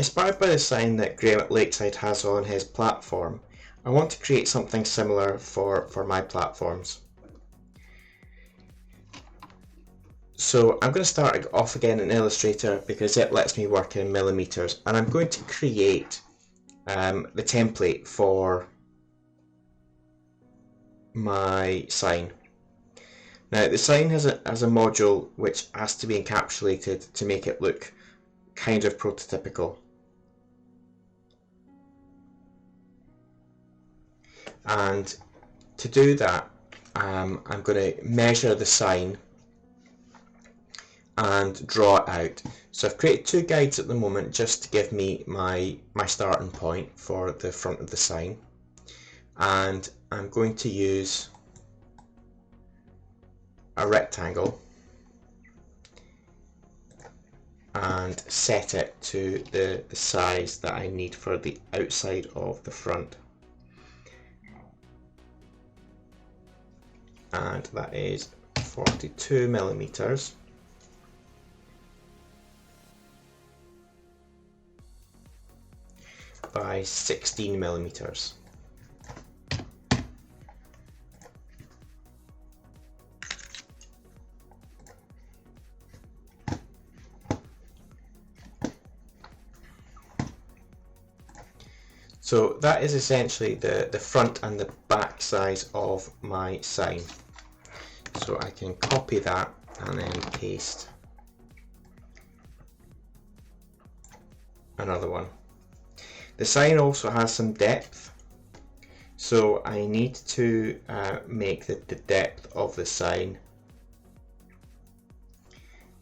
Inspired by the sign that Graham at Lakeside has on his platform, I want to create something similar for my platforms. So I'm going to start off again in Illustrator because it lets me work in millimeters, and I'm going to create the template for my sign. Now the sign has a module which has to be encapsulated to make it look kind of prototypical. And to do that, I'm going to measure the sign and draw it out. So I've created two guides at the moment just to give me my starting point for the front of the sign, and I'm going to use a rectangle and set it to the size that I need for the outside of the front, and that is 42 millimeters by 16 millimeters. So that is essentially the front and the back size of my sign. So I can copy that and then paste another one. The sign also has some depth, so I need to make the depth of the sign,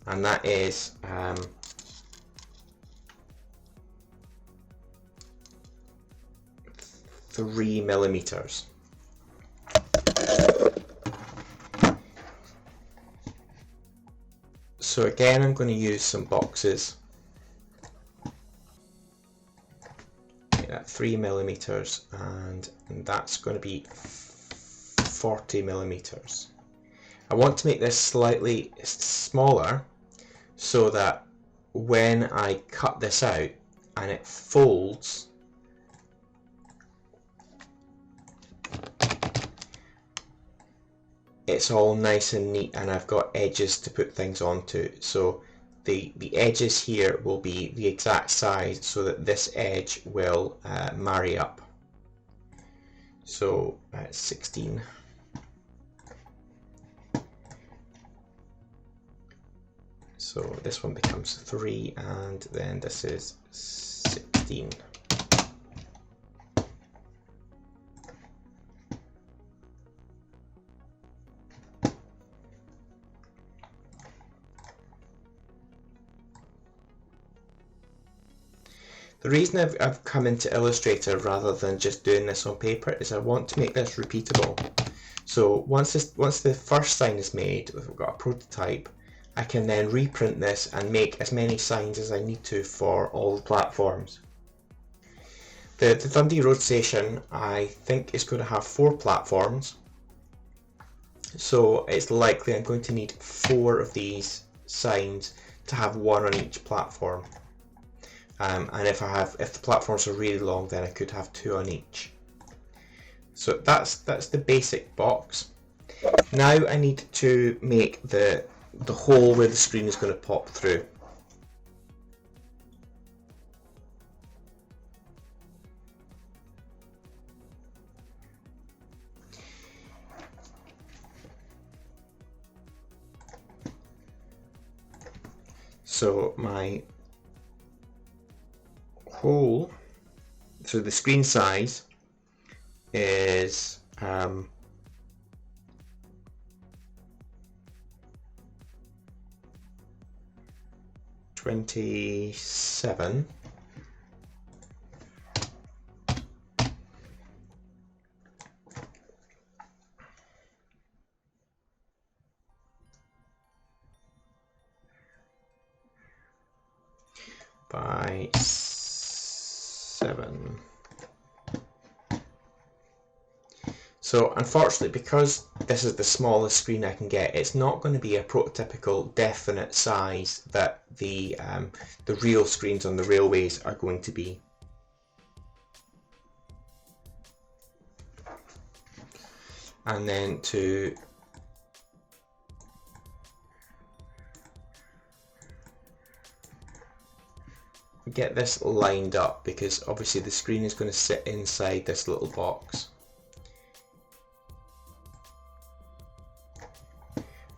and that is 3 millimeters. So again, I'm going to use some boxes. At 3 millimeters, and that's going to be 40 millimeters. I want to make this slightly smaller so that when I cut this out and it folds, it's all nice and neat, and I've got edges to put things onto. So the edges here will be the exact size so that this edge will marry up. So 16. So this one becomes 3, and then this is 16. The reason I've come into Illustrator rather than just doing this on paper is I want to make this repeatable. So once the first sign is made, if we've got a prototype, I can then reprint this and make as many signs as I need to for all the platforms. The Dundee Road Station, I think, is going to have 4 platforms, so it's likely I'm going to need 4 of these signs to have 1 on each platform. And if the platforms are really long, then I could have 2 on each. So that's the basic box. Now I need to make the hole where the screen is going to pop through. So my hole, so the screen size is 27 by 7. So unfortunately, because this is the smallest screen I can get, it's not going to be a prototypical definite size that the real screens on the railways are going to be. And then to get this lined up, because obviously the screen is going to sit inside this little box,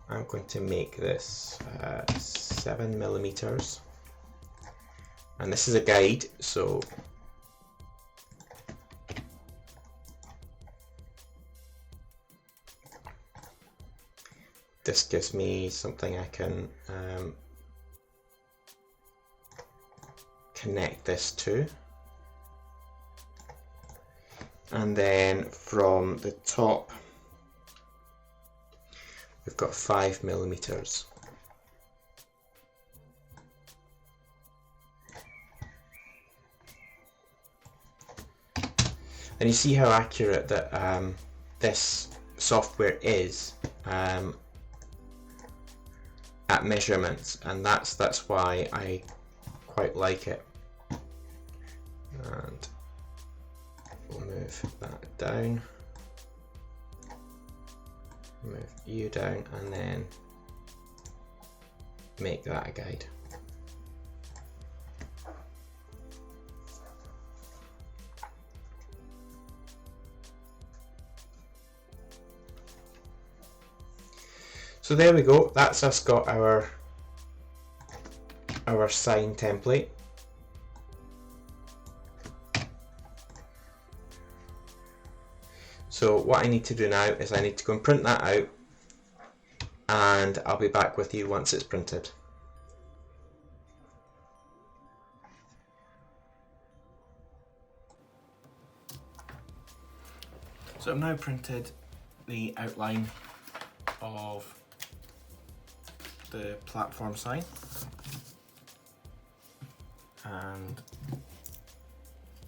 I'm going to make this 7mm, and this is a guide, so this gives me something I can connect this to. And then from the top we've got 5mm. And you see how accurate that this software is at measurements, and that's why I quite like it. And we'll move that down, move you down, and then make that a guide. So there we go, that's us got our sign template. So what I need to do now is I need to go and print that out, and I'll be back with you once it's printed. So I've now printed the outline of the platform sign, and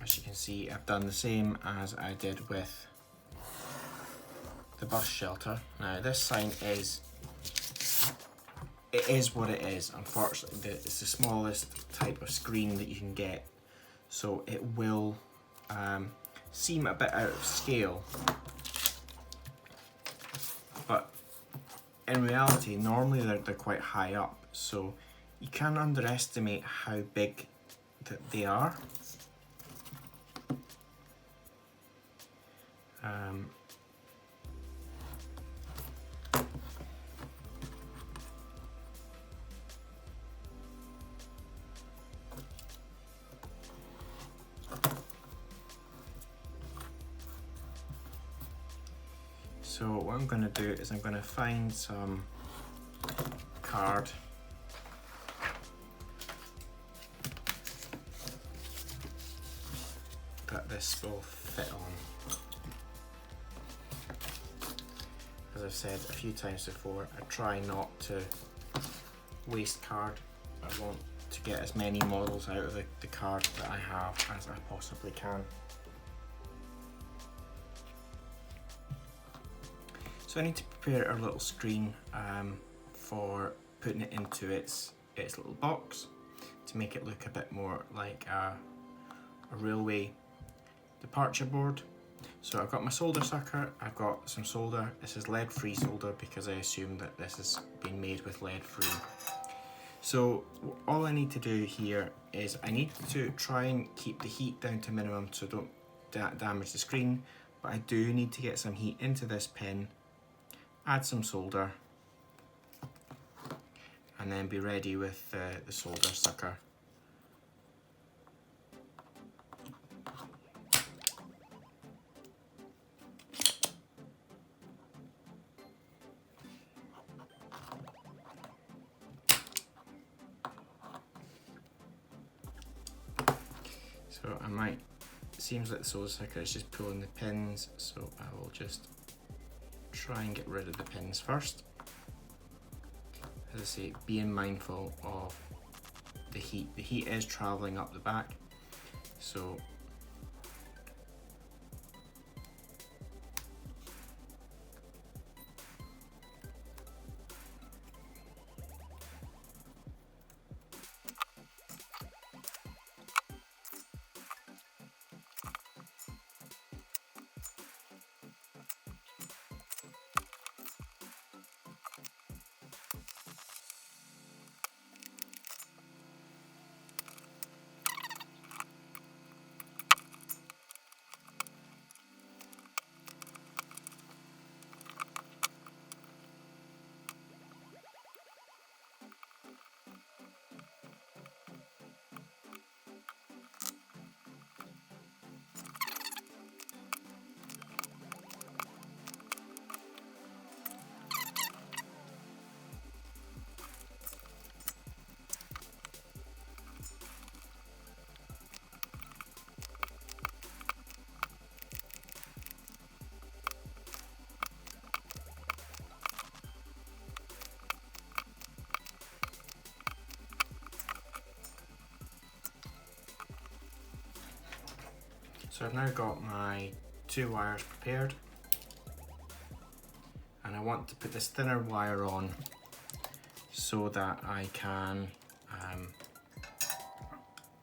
as you can see I've done the same as I did with the bus shelter. Now this sign is what it is. Unfortunately it's the smallest type of screen that you can get, so it will seem a bit out of scale, but in reality normally they're quite high up, so you can underestimate how big that they are. So what I'm going to do is I'm going to find some card that this will fit on. As I've said a few times before, I try not to waste card. I want to get as many models out of the card that I have as I possibly can. So I need to prepare a little screen for putting it into its little box to make it look a bit more like a railway departure board. So I've got my solder sucker, I've got some solder. This is lead free solder because I assume that this has been made with lead free. So all I need to do here is I need to try and keep the heat down to minimum so don't damage the screen, but I do need to get some heat into this pin, add some solder, and then be ready with the solder sucker. So seems like the solder sucker is just pulling the pins, so I will just try and get rid of the pins first. As I say, being mindful of the heat. The heat is travelling up the back, so So I've now got my 2 wires prepared, and I want to put this thinner wire on so that I can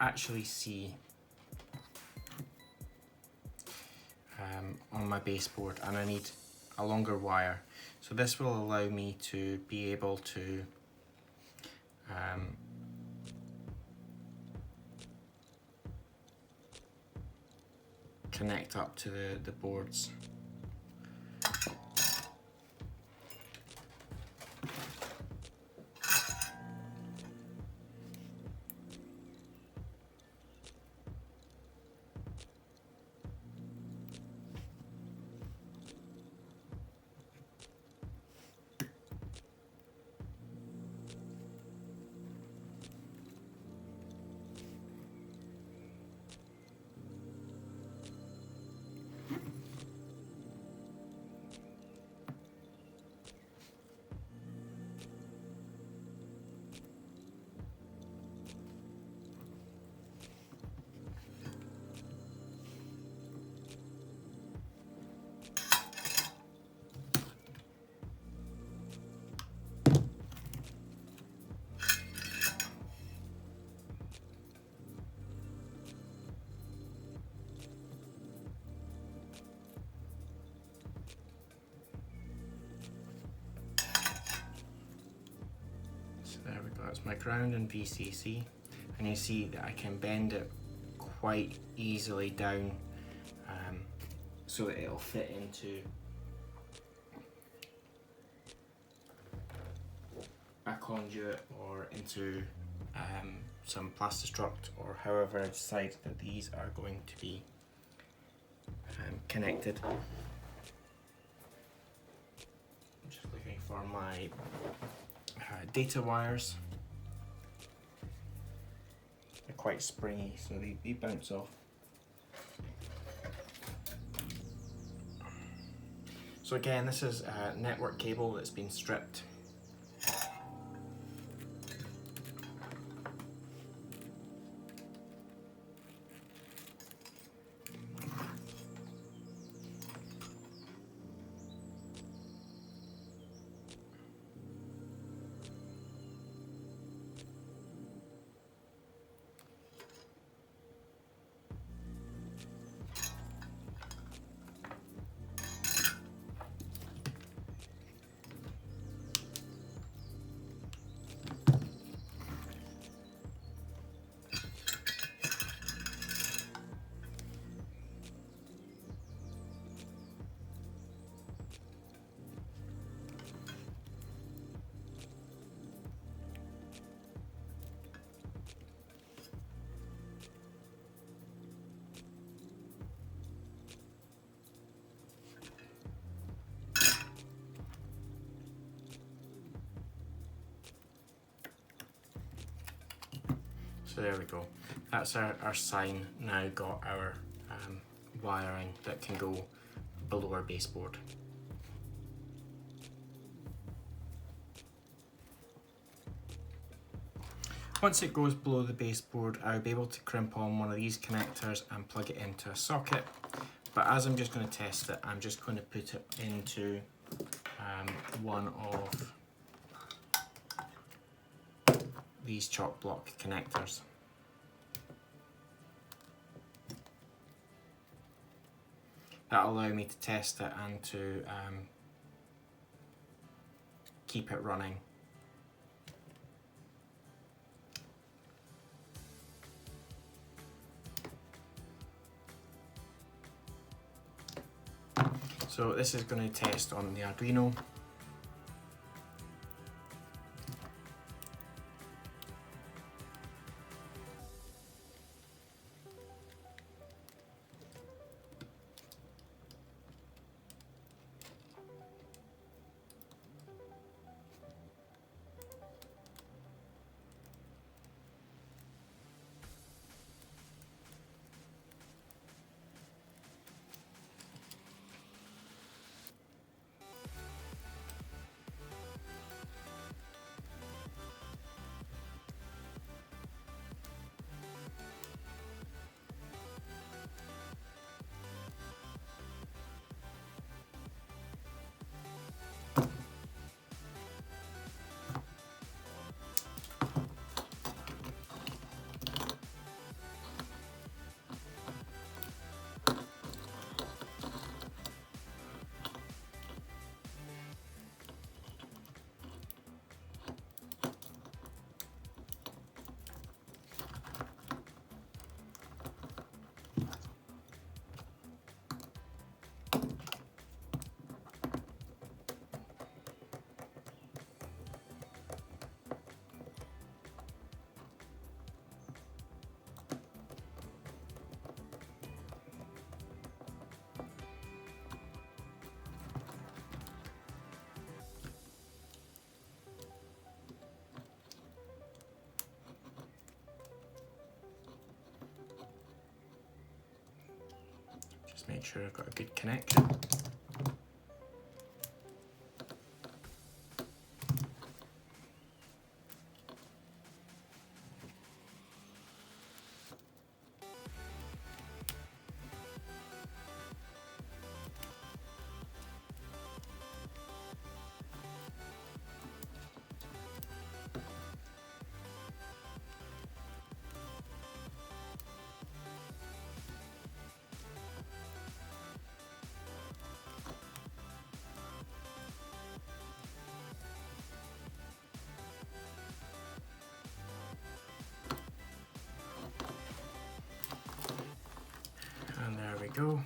actually see on my baseboard, and I need a longer wire. So this will allow me to be able to connect up to the boards. There we go, it's my ground and VCC, and you see that I can bend it quite easily down so that it'll fit into a conduit or into some Plastistruct, or however I decide that these are going to be connected. I'm just looking for my data wires. They're quite springy, so they bounce off. So again, this is a network cable that's been stripped. So there we go. That's our sign now got our wiring that can go below our baseboard. Once it goes below the baseboard, I'll be able to crimp on one of these connectors and plug it into a socket. But as I'm just going to test it, I'm just going to put it into one of these chalk block connectors. That'll allow me to test it and to keep it running. So this is going to test on the Arduino. Just make sure I've got a good connection. And there we go.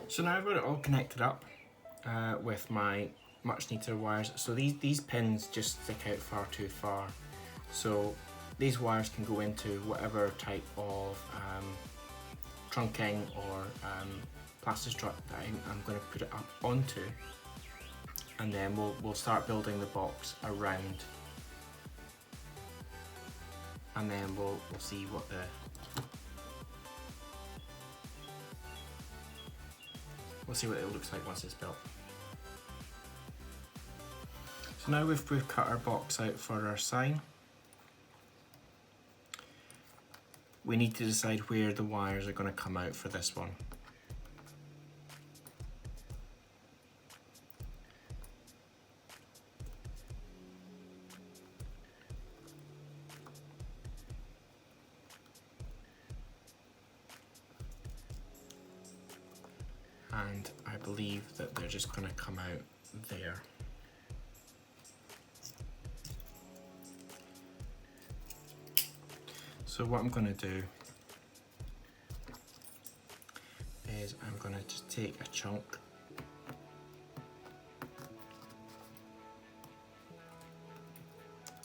So now I've got it all connected up with my much neater wires. So these pins just stick out far too far. So these wires can go into whatever type of trunking or plastistrut that I'm going to put it up onto, and then we'll start building the box around, and then we'll see what it looks like once it's built. So now we've cut our box out for our sign. We need to decide where the wires are going to come out for this one. And I believe that they're just going to come out there. So what I'm going to do is I'm going to just take a chunk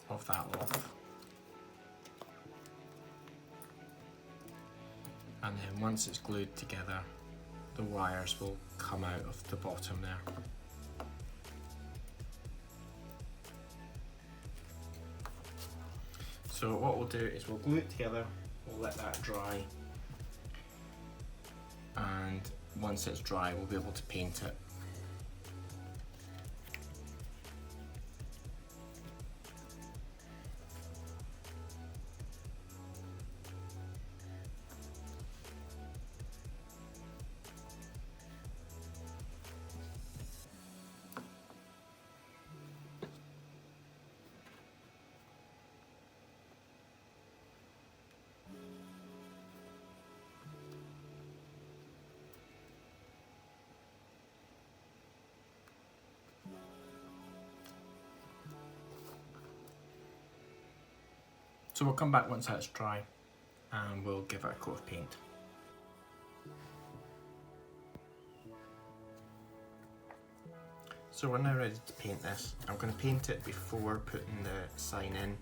of that off, and then once it's glued together, the wires will come out of the bottom there. So what we'll do is we'll glue it together, we'll let that dry, and once it's dry we'll be able to paint it. So we'll come back once that's dry and we'll give it a coat of paint. So we're now ready to paint this. I'm going to paint it before putting the sign in.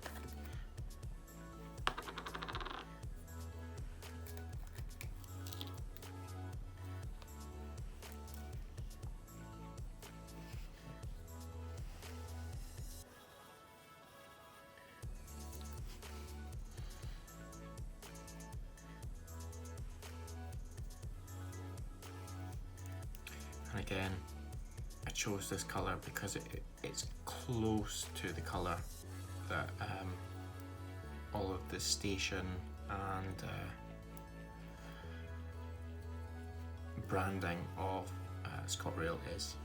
And again, I chose this colour because it's close to the colour that all of the station and branding of ScotRail is.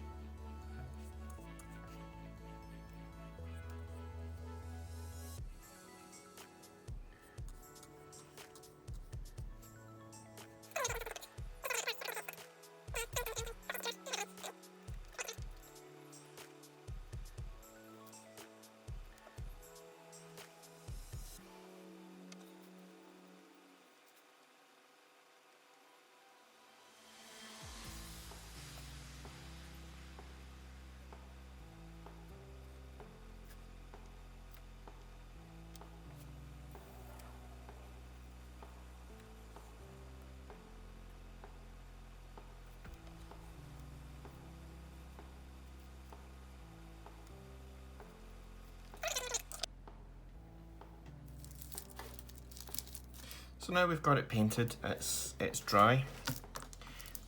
So now we've got it painted, it's dry.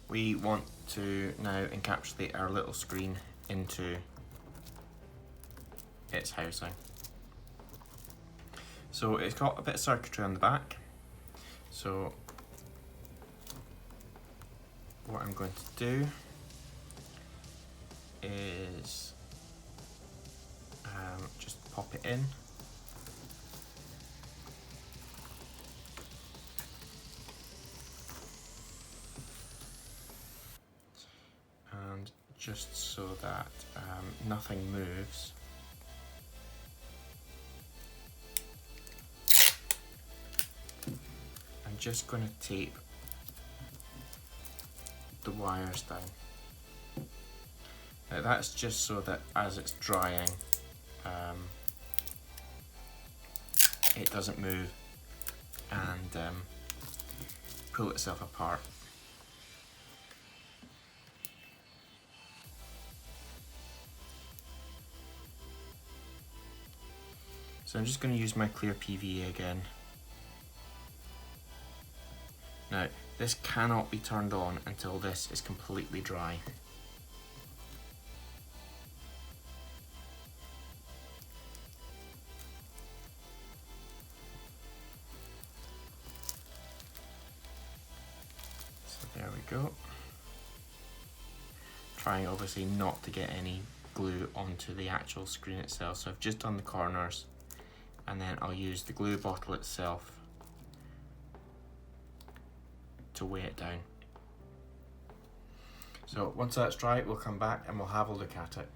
We want to now encapsulate our little screen into its housing. So it's got a bit of circuitry on the back. So what I'm going to do is just pop it in. And just so that nothing moves, I'm just going to tape the wires down. Now that's just so that as it's drying, it doesn't move and pull itself apart. So I'm just going to use my clear PVA again. Now, this cannot be turned on until this is completely dry. So there we go. Trying obviously not to get any glue onto the actual screen itself. So I've just done the corners, and then I'll use the glue bottle itself to weigh it down. So once that's dry, we'll come back and we'll have a look at it.